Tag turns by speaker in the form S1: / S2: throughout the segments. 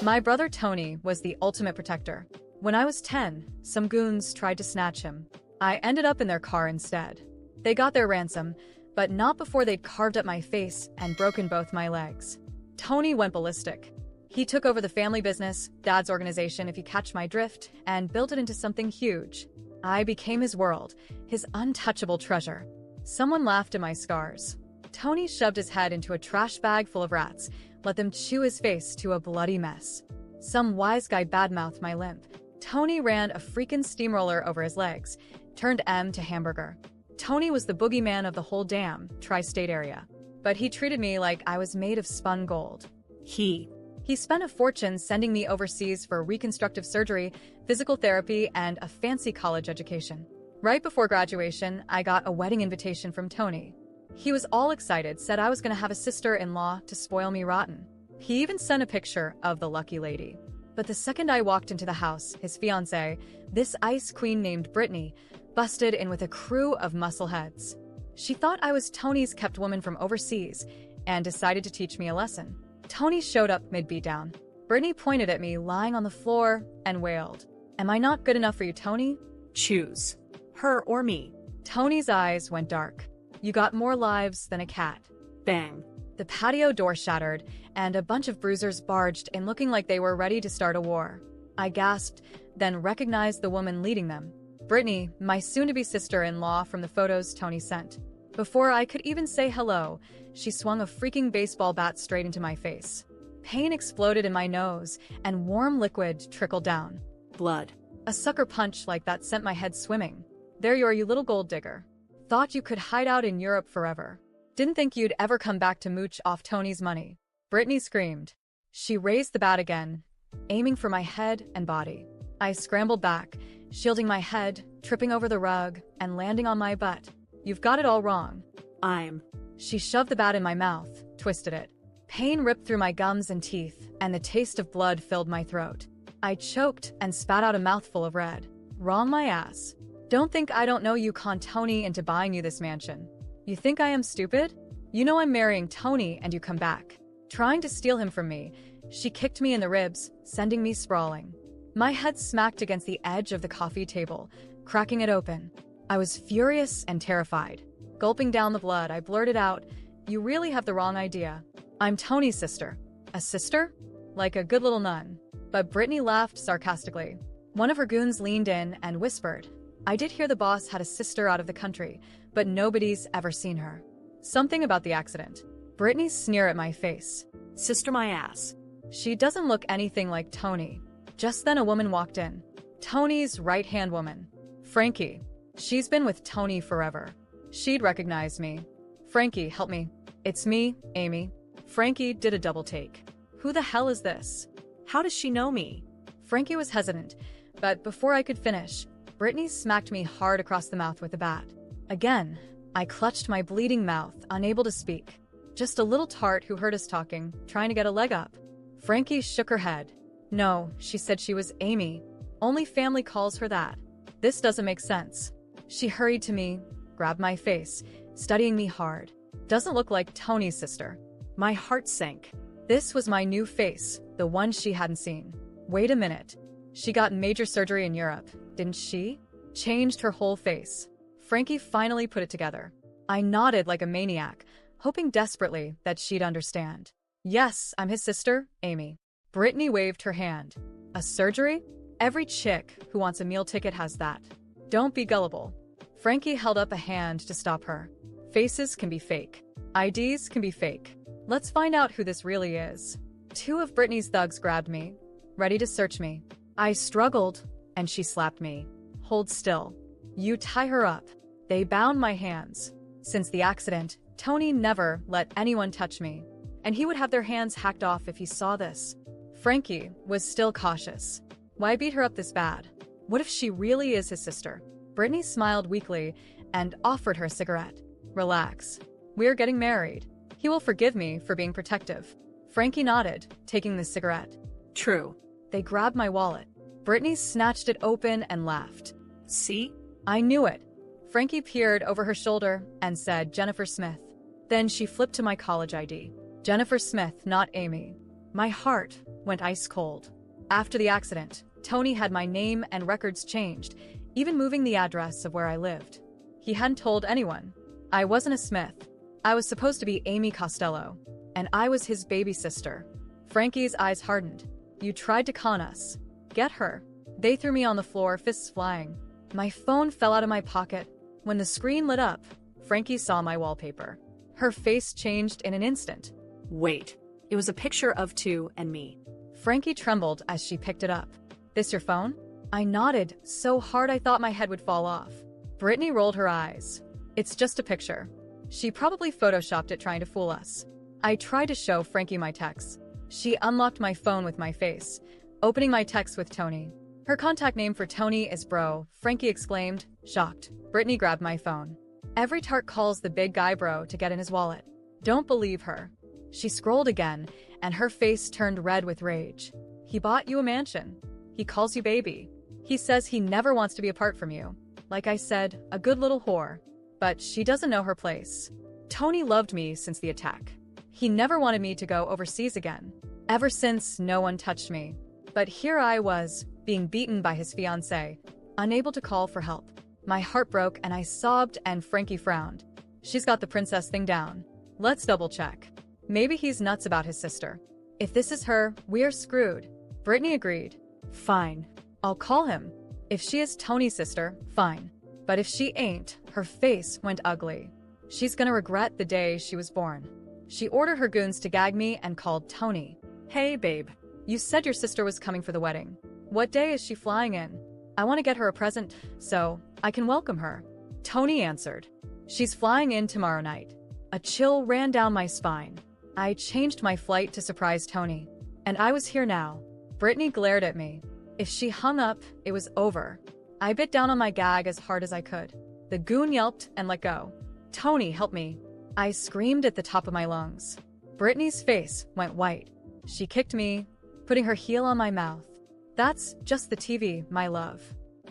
S1: My brother Tony was the ultimate protector. When I was 10, some goons tried to snatch him. I ended up in their car instead. They got their ransom, but not before they'd carved up my face and broken both my legs. Tony went ballistic. He took over the family business, Dad's organization if you catch my drift, and built it into something huge. I became his world, his untouchable treasure. Someone laughed at my scars. Tony shoved his head into a trash bag full of rats, let them chew his face to a bloody mess. Some wise guy badmouthed my limp. Tony ran a freaking steamroller over his legs, turned M to hamburger. Tony was the boogeyman of the whole damn tri-state area. But he treated me like I was made of spun gold. He spent a fortune sending me overseas for reconstructive surgery, physical therapy, and a fancy college education. Right before graduation, I got a wedding invitation from Tony. He was all excited, said I was going to have a sister-in-law to spoil me rotten. He even sent a picture of the lucky lady. But the second I walked into the house, his fiancée, this ice queen named Brittany, busted in with a crew of muscleheads. She thought I was Tony's kept woman from overseas and decided to teach me a lesson. Tony showed up mid-beatdown. Brittany pointed at me lying on the floor and wailed, "Am I not good enough for you, Tony? Choose. Her or me." Tony's eyes went dark. "You got more lives than a cat." Bang. The patio door shattered, and a bunch of bruisers barged in looking like they were ready to start a war. I gasped, then recognized the woman leading them. Brittany, my soon-to-be sister-in-law from the photos Tony sent. Before I could even say hello, she swung a freaking baseball bat straight into my face. Pain exploded in my nose, and warm liquid trickled down. Blood. A sucker punch like that sent my head swimming. "There you are, you little gold digger. Thought you could hide out in Europe forever. Didn't think you'd ever come back to mooch off Tony's money." Brittany screamed. She raised the bat again, aiming for my head and body. I scrambled back, shielding my head, tripping over the rug, and landing on my butt. "You've got it all wrong." She shoved the bat in my mouth, twisted it. Pain ripped through my gums and teeth, and the taste of blood filled my throat. I choked and spat out a mouthful of red. "Wrong my ass. Don't think I don't know you conned Tony into buying you this mansion. You think I am stupid? You know I'm marrying Tony and you come back. Trying to steal him from me." She kicked me in the ribs, sending me sprawling. My head smacked against the edge of the coffee table, cracking it open. I was furious and terrified. Gulping down the blood, I blurted out, "You really have the wrong idea. I'm Tony's sister." "A sister?" Like a good little nun. But Brittany laughed sarcastically. One of her goons leaned in and whispered, "I did hear the boss had a sister out of the country, but nobody's ever seen her." Something about the accident. Brittany's sneer at my face. "Sister my ass." She doesn't look anything like Tony. Just then a woman walked in. Tony's right-hand woman. Frankie. She's been with Tony forever. She'd recognize me. "Frankie, help me." "It's me, Amy." Frankie did a double take. "Who the hell is this? How does she know me?" Frankie was hesitant, but before I could finish, Brittany smacked me hard across the mouth with the bat. Again, I clutched my bleeding mouth, unable to speak. Just a little tart who heard us talking, trying to get a leg up. Frankie shook her head. "No, she said she was Amy. Only family calls her that. This doesn't make sense." She hurried to me, grabbed my face, studying me hard. "Doesn't look like Tony's sister." My heart sank. This was my new face, the one she hadn't seen. Wait a minute. She got major surgery in Europe, didn't she? Changed her whole face. Frankie finally put it together. I nodded like a maniac, hoping desperately that she'd understand. "Yes, I'm his sister, Amy." Brittany waved her hand. "A surgery? Every chick who wants a meal ticket has that. Don't be gullible." Frankie held up a hand to stop her. "Faces can be fake. IDs can be fake. Let's find out who this really is." Two of Brittany's thugs grabbed me, ready to search me. I struggled, and she slapped me. "Hold still. You tie her up." They bound my hands. Since the accident, Tony never let anyone touch me, and he would have their hands hacked off if he saw this. Frankie was still cautious. Why beat her up this bad? What if she really is his sister? Brittany smiled weakly and offered her a cigarette. "Relax. We're getting married. He will forgive me for being protective." Frankie nodded, taking the cigarette. "True." They grabbed my wallet. Brittany snatched it open and laughed. "See? I knew it." Frankie peered over her shoulder and said, "Jennifer Smith." Then she flipped to my college ID. Jennifer Smith, not Amy. My heart went went ice cold. After the accident, Tony had my name and records changed, even moving the address of where I lived. He hadn't told anyone. I wasn't a Smith. I was supposed to be Amy Costello, and I was his baby sister. Frankie's eyes hardened. You tried to con us. Get her. They threw me on the floor, fists flying. My phone fell out of my pocket. When the screen lit up, Frankie saw my wallpaper. Her face changed in an instant.
S2: Wait, it was a picture of two and me.
S1: Frankie trembled as she picked it up. This your phone? I nodded so hard I thought my head would fall off. Brittany rolled her eyes. It's just a picture. She probably photoshopped it trying to fool us. I tried to show Frankie my texts. She unlocked my phone with my face, opening my text with Tony. Her contact name for Tony is Bro, Frankie exclaimed, shocked. Brittany grabbed my phone. Every tart calls the big guy bro to get in his wallet. Don't believe her. She scrolled again, and her face turned red with rage. He bought you a mansion. He calls you baby. He says he never wants to be apart from you. Like I said, a good little whore. But she doesn't know her place. Tony loved me since the attack. He never wanted me to go overseas again. Ever since, no one touched me. But here I was, being beaten by his fiancée, unable to call for help. My heart broke and I sobbed and Frankie frowned. She's got the princess thing down. Let's double check. Maybe he's nuts about his sister. If this is her, we're screwed. Brittany agreed. Fine. I'll call him. If she is Tony's sister, fine. But if she ain't, her face went ugly. She's gonna regret the day she was born. She ordered her goons to gag me and called Tony. Hey, babe. You said your sister was coming for the wedding. What day is she flying in? I want to get her a present, so I can welcome her. Tony answered. She's flying in tomorrow night. A chill ran down my spine. I changed my flight to surprise Tony. And I was here now. Brittany glared at me. If she hung up, it was over. I bit down on my gag as hard as I could. The goon yelped and let go. Tony, help me. I screamed at the top of my lungs. Brittany's face went white. She kicked me, putting her heel on my mouth. That's just the TV, my love.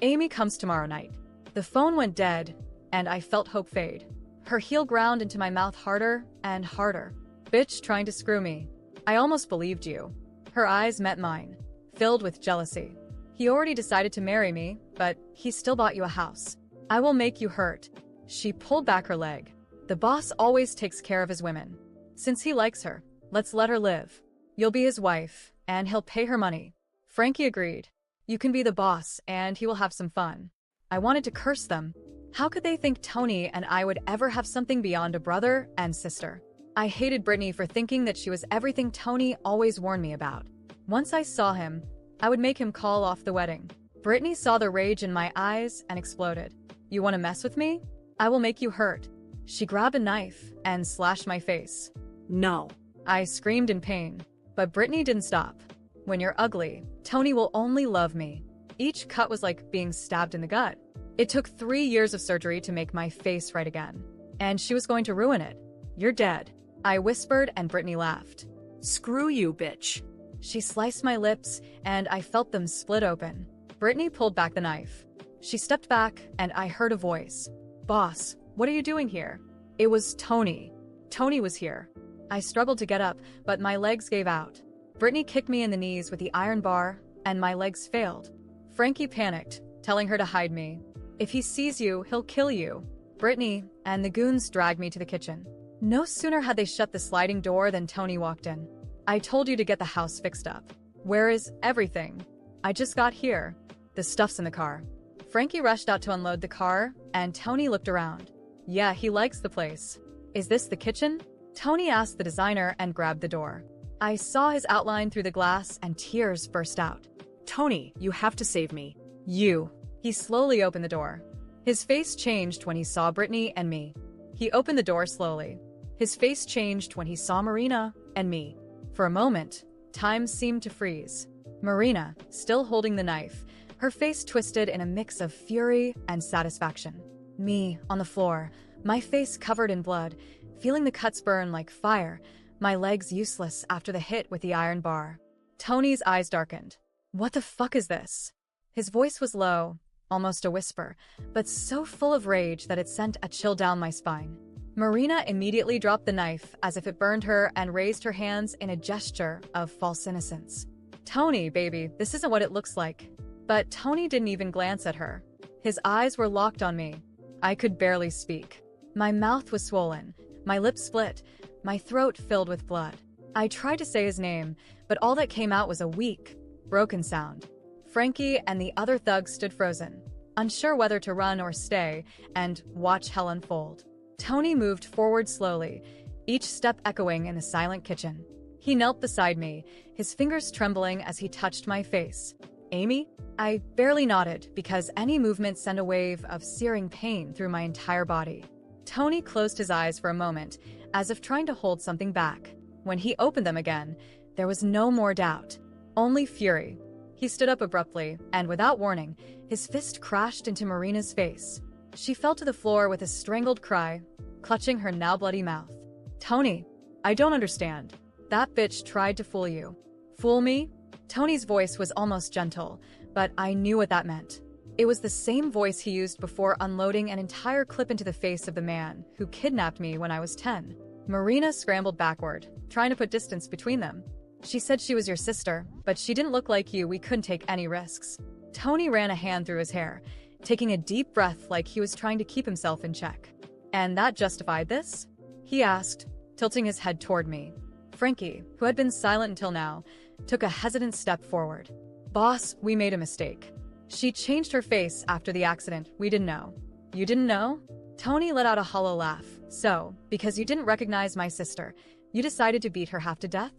S1: Amy comes tomorrow night. The phone went dead, and I felt hope fade. Her heel ground into my mouth harder and harder. Bitch trying to screw me. I almost believed you. Her eyes met mine, filled with jealousy. He already decided to marry me, but he still bought you a house. I will make you hurt. She pulled back her leg. The boss always takes care of his women. Since he likes her, let's let her live. You'll be his wife, and he'll pay her money. Frankie agreed. You can be the boss, and he will have some fun. I wanted to curse them. How could they think Tony and I would ever have something beyond a brother and sister? I hated Brittany for thinking that she was everything Tony always warned me about. Once I saw him, I would make him call off the wedding. Brittany saw the rage in my eyes and exploded. You want to mess with me? I will make you hurt. She grabbed a knife and slashed my face.
S2: No.
S1: I screamed in pain, but Brittany didn't stop. When you're ugly, Tony will only love me. Each cut was like being stabbed in the gut. It took 3 years of surgery to make my face right again. And she was going to ruin it. You're dead. I whispered and Brittany laughed.
S2: Screw you, bitch.
S1: She sliced my lips and I felt them split open. Brittany pulled back the knife. She stepped back and I heard a voice. Boss, what are you doing here? It was Tony. Tony was here. I struggled to get up, but my legs gave out. Brittany kicked me in the knees with the iron bar, and my legs failed. Frankie panicked, telling her to hide me. If he sees you, he'll kill you. Brittany and the goons dragged me to the kitchen. No sooner had they shut the sliding door than Tony walked in. I told you to get the house fixed up. Where is everything? I just got here. The stuff's in the car. Frankie rushed out to unload the car, and Tony looked around. Yeah, he likes the place. Is this the kitchen? Tony asked the designer and grabbed the door. I saw his outline through the glass and tears burst out.
S2: Tony, you have to save me.
S1: You. He slowly opened the door. His face changed when he saw Brittany and me. He opened the door slowly. His face changed when he saw Marina and me. For a moment, time seemed to freeze. Marina, still holding the knife, her face twisted in a mix of fury and satisfaction. Me, on the floor, my face covered in blood, feeling the cuts burn like fire, my legs useless after the hit with the iron bar. Tony's eyes darkened. What the fuck is this? His voice was low, almost a whisper, but so full of rage that it sent a chill down my spine. Marina immediately dropped the knife as if it burned her and raised her hands in a gesture of false innocence. Tony, baby, this isn't what it looks like. But Tony didn't even glance at her. His eyes were locked on me. I could barely speak. My mouth was swollen, my lips split, my throat filled with blood. I tried to say his name, but all that came out was a weak, broken sound. Frankie and the other thugs stood frozen, unsure whether to run or stay and watch hell unfold. Tony moved forward slowly, each step echoing in the silent kitchen. He knelt beside me, his fingers trembling as he touched my face. Amy? I barely nodded because any movement sent a wave of searing pain through my entire body. Tony closed his eyes for a moment, as if trying to hold something back. When he opened them again, there was no more doubt, only fury. He stood up abruptly, and without warning, his fist crashed into Marina's face. She fell to the floor with a strangled cry, clutching her now bloody mouth. Tony, I don't understand. That bitch tried to fool you. Fool me? Tony's voice was almost gentle, but I knew what that meant. It was the same voice he used before unloading an entire clip into the face of the man who kidnapped me when I was 10. Marina scrambled backward, trying to put distance between them. She said she was your sister, but she didn't look like you. We couldn't take any risks. Tony ran a hand through his hair, taking a deep breath like he was trying to keep himself in check. And that justified this? He asked, tilting his head toward me. Frankie, who had been silent until now, took a hesitant step forward. Boss, we made a mistake. She changed her face after the accident. We didn't know. You didn't know? Tony let out a hollow laugh. So, because you didn't recognize my sister, you decided to beat her half to death?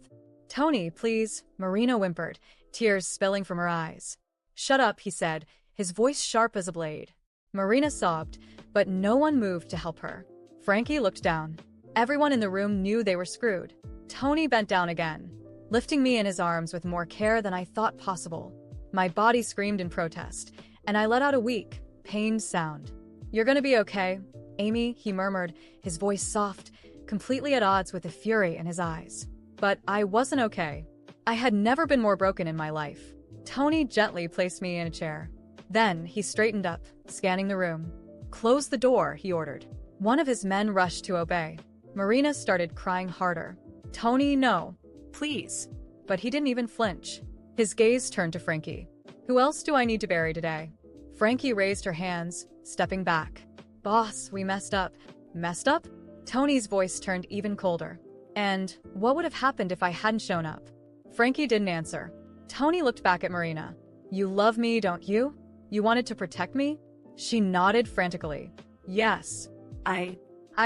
S1: Tony, please, Marina whimpered, tears spilling from her eyes. Shut up, he said, his voice sharp as a blade. Marina sobbed, but no one moved to help her. Frankie looked down. Everyone in the room knew they were screwed. Tony bent down again, lifting me in his arms with more care than I thought possible. My body screamed in protest, and I let out a weak, pained sound. You're gonna be okay, Amy, he murmured, his voice soft, completely at odds with the fury in his eyes. But I wasn't okay. I had never been more broken in my life. Tony gently placed me in a chair. Then he straightened up, scanning the room. Close the door, he ordered. One of his men rushed to obey. Marina started crying harder. Tony, no. Please. But he didn't even flinch. His gaze turned to Frankie. Who else do I need to bury today? Frankie raised her hands, stepping back. Boss, we messed up. Messed up? Tony's voice turned even colder. And what would have happened if I hadn't shown up? Frankie didn't answer. Tony looked back at Marina. You love me, don't you? You wanted to protect me? She nodded frantically. Yes. I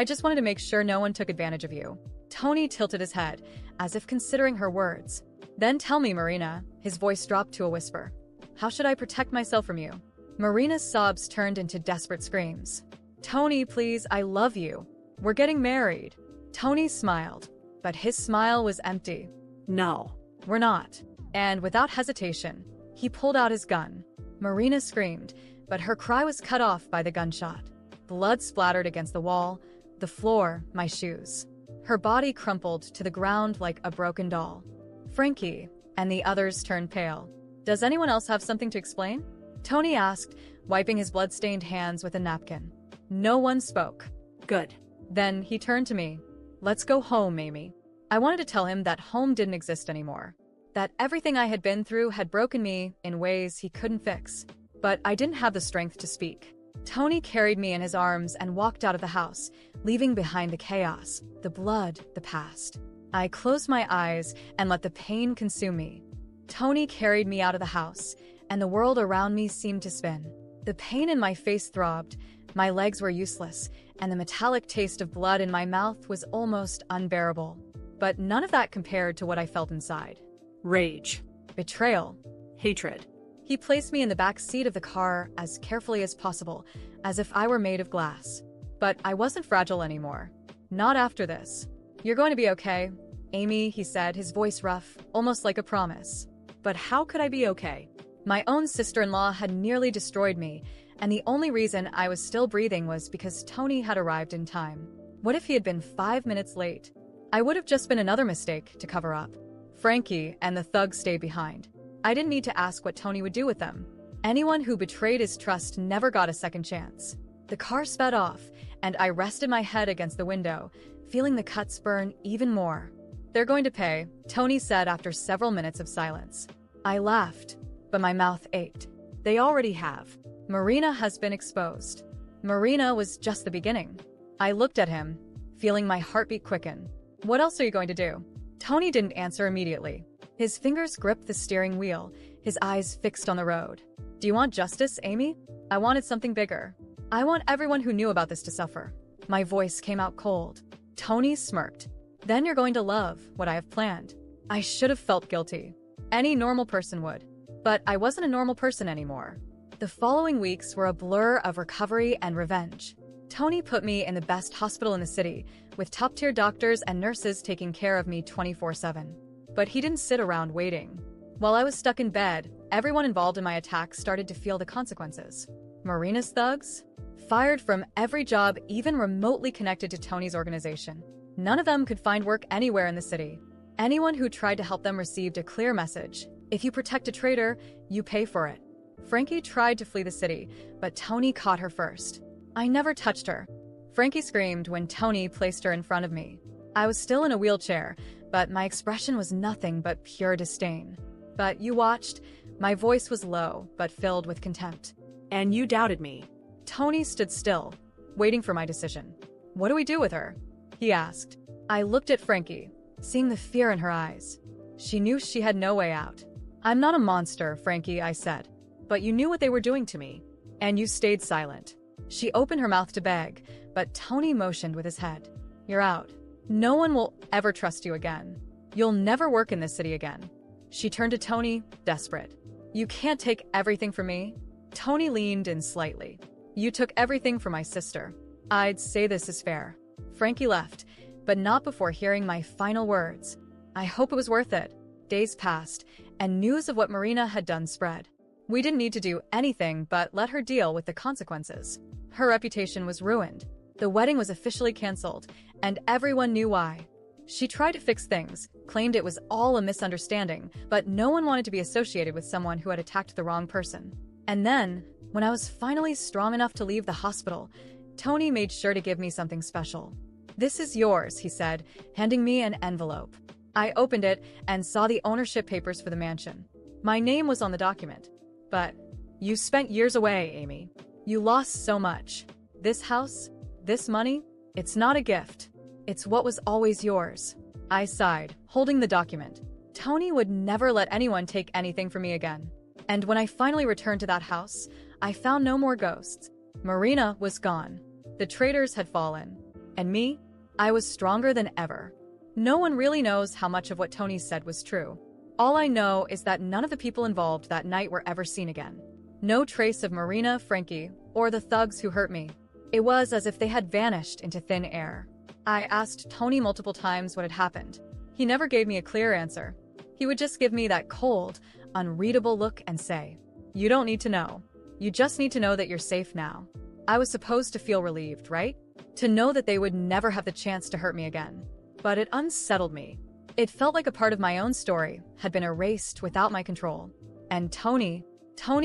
S1: just wanted to make sure no one took advantage of you. Tony tilted his head, as if considering her words. Then tell me, Marina. His voice dropped to a whisper. How should I protect myself from you? Marina's sobs turned into desperate screams. Tony, please, I love you. We're getting married. Tony smiled, but his smile was empty. No, we're not. And without hesitation, he pulled out his gun. Marina screamed, but her cry was cut off by the gunshot. Blood splattered against the wall, the floor, my shoes. Her body crumpled to the ground like a broken doll. Frankie and the others turned pale. Does anyone else have something to explain? Tony asked, wiping his blood-stained hands with a napkin. No one spoke. Good. Then he turned to me. Let's go home, Amy. I wanted to tell him that home didn't exist anymore. That everything I had been through had broken me in ways he couldn't fix. But I didn't have the strength to speak. Tony carried me in his arms and walked out of the house, leaving behind the chaos, the blood, the past. I closed my eyes and let the pain consume me. Tony carried me out of the house, and the world around me seemed to spin. The pain in my face throbbed, my legs were useless, and the metallic taste of blood in my mouth was almost unbearable. But none of that compared to what I felt inside. Rage. Betrayal. Hatred. He placed me in the back seat of the car as carefully as possible, as if I were made of glass. But I wasn't fragile anymore. Not after this. You're going to be okay, Amy, he said, his voice rough, almost like a promise. But how could I be okay? My own sister-in-law had nearly destroyed me, and the only reason I was still breathing was because Tony had arrived in time. What if he had been 5 minutes late? I would have just been another mistake to cover up. Frankie and the thugs stayed behind. I didn't need to ask what Tony would do with them. Anyone who betrayed his trust never got a second chance. The car sped off, and I rested my head against the window, feeling the cuts burn even more. They're going to pay, Tony said after several minutes of silence. I laughed, but my mouth ached. They already have. Marina has been exposed. Marina was just the beginning. I looked at him, feeling my heartbeat quicken. What else are you going to do? Tony didn't answer immediately. His fingers gripped the steering wheel, his eyes fixed on the road. Do you want justice, Amy? I wanted something bigger. I want everyone who knew about this to suffer. My voice came out cold. Tony smirked. Then you're going to love what I have planned. I should have felt guilty. Any normal person would. But I wasn't a normal person anymore. The following weeks were a blur of recovery and revenge. Tony put me in the best hospital in the city, with top-tier doctors and nurses taking care of me 24/7. But he didn't sit around waiting. While I was stuck in bed, everyone involved in my attack started to feel the consequences. Marina's thugs? Fired from every job even remotely connected to Tony's organization. None of them could find work anywhere in the city. Anyone who tried to help them received a clear message. If you protect a traitor, you pay for it. Frankie tried to flee the city, but Tony caught her first. I never touched her. Frankie screamed when Tony placed her in front of me. I was still in a wheelchair, but my expression was nothing but pure disdain. But you watched. My voice was low, but filled with contempt.
S2: And you doubted me.
S1: Tony stood still, waiting for my decision. What do we do with her? He asked. I looked at Frankie, seeing the fear in her eyes. She knew she had no way out. I'm not a monster, Frankie, I said. But you knew what they were doing to me. And you stayed silent. She opened her mouth to beg, but Tony motioned with his head. You're out. No one will ever trust you again. You'll never work in this city again. She turned to Tony, desperate. You can't take everything from me. Tony leaned in slightly. You took everything from my sister. I'd say this is fair. Frankie left, but not before hearing my final words. I hope it was worth it. Days passed, and news of what Marina had done spread. We didn't need to do anything but let her deal with the consequences. Her reputation was ruined. The wedding was officially canceled, and everyone knew why. She tried to fix things, claimed it was all a misunderstanding, but no one wanted to be associated with someone who had attacked the wrong person. And then, when I was finally strong enough to leave the hospital, Tony made sure to give me something special. This is yours, he said, handing me an envelope. I opened it and saw the ownership papers for the mansion. My name was on the document. But you spent years away, Amy. You lost so much. This house, this money, it's not a gift. It's what was always yours. I sighed, holding the document. Tony would never let anyone take anything from me again. And when I finally returned to that house, I found no more ghosts. Marina was gone. The traitors had fallen. And me? I was stronger than ever. No one really knows how much of what Tony said was true. All I know is that none of the people involved that night were ever seen again. No trace of Marina, Frankie, or the thugs who hurt me. It was as if they had vanished into thin air. I asked Tony multiple times what had happened. He never gave me a clear answer. He would just give me that cold, unreadable look and say, "You don't need to know. You just need to know that you're safe now." I was supposed to feel relieved, right? To know that they would never have the chance to hurt me again. But it unsettled me. It felt like a part of my own story had been erased without my control. And Tony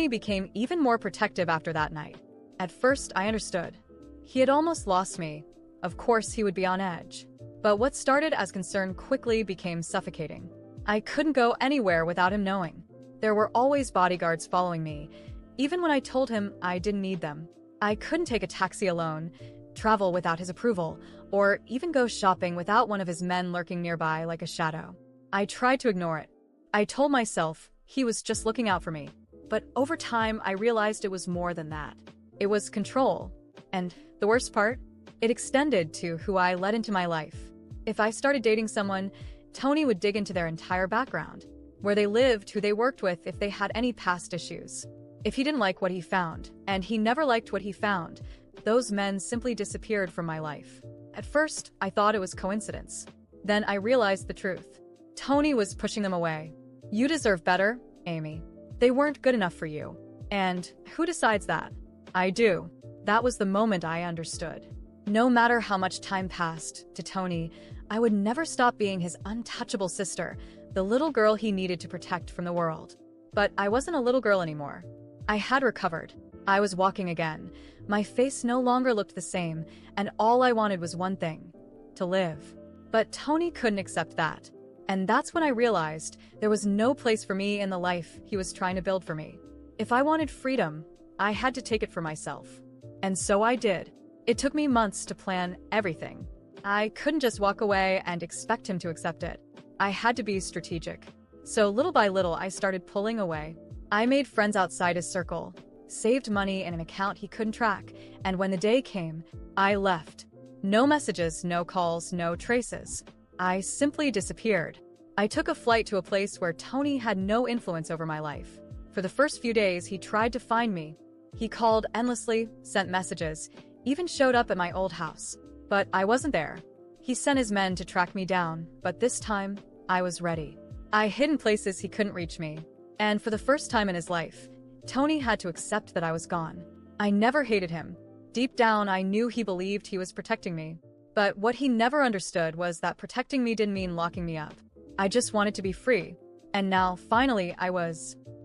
S1: became even more protective after that night. At first, I understood. He had almost lost me. Of course, he would be on edge. But what started as concern quickly became suffocating. I couldn't go anywhere without him knowing. There were always bodyguards following me, even when I told him I didn't need them. I couldn't take a taxi alone, travel without his approval, or even go shopping without one of his men lurking nearby like a shadow. I tried to ignore it. I told myself he was just looking out for me. But over time, I realized it was more than that. It was control. And the worst part? It extended to who I let into my life. If I started dating someone, Tony would dig into their entire background, where they lived, who they worked with, if they had any past issues. If he didn't like what he found, and he never liked what he found, those men simply disappeared from my life. At first, I thought it was coincidence. Then I realized the truth. Tony was pushing them away. You deserve better, Amy. They weren't good enough for you. And who decides that? I do. That was the moment I understood. No matter how much time passed, to Tony, I would never stop being his untouchable sister, the little girl he needed to protect from the world. But I wasn't a little girl anymore. I had recovered. I was walking again. My face no longer looked the same, and all I wanted was one thing: to live. But Tony couldn't accept that. And that's when I realized there was no place for me in the life he was trying to build for me. If I wanted freedom, I had to take it for myself. And so I did. It took me months to plan everything. I couldn't just walk away and expect him to accept it. I had to be strategic. So little by little, I started pulling away. I made friends outside his circle, saved money in an account he couldn't track, and when the day came, I left. No messages, no calls, no traces. I simply disappeared. I took a flight to a place where Tony had no influence over my life. For the first few days, he tried to find me. He called endlessly, sent messages, even showed up at my old house. But I wasn't there. He sent his men to track me down, but this time, I was ready. I hid in places he couldn't reach me. And for the first time in his life, Tony had to accept that I was gone. I never hated him. Deep down, I knew he believed he was protecting me. But what he never understood was that protecting me didn't mean locking me up. I just wanted to be free. And now, finally, I was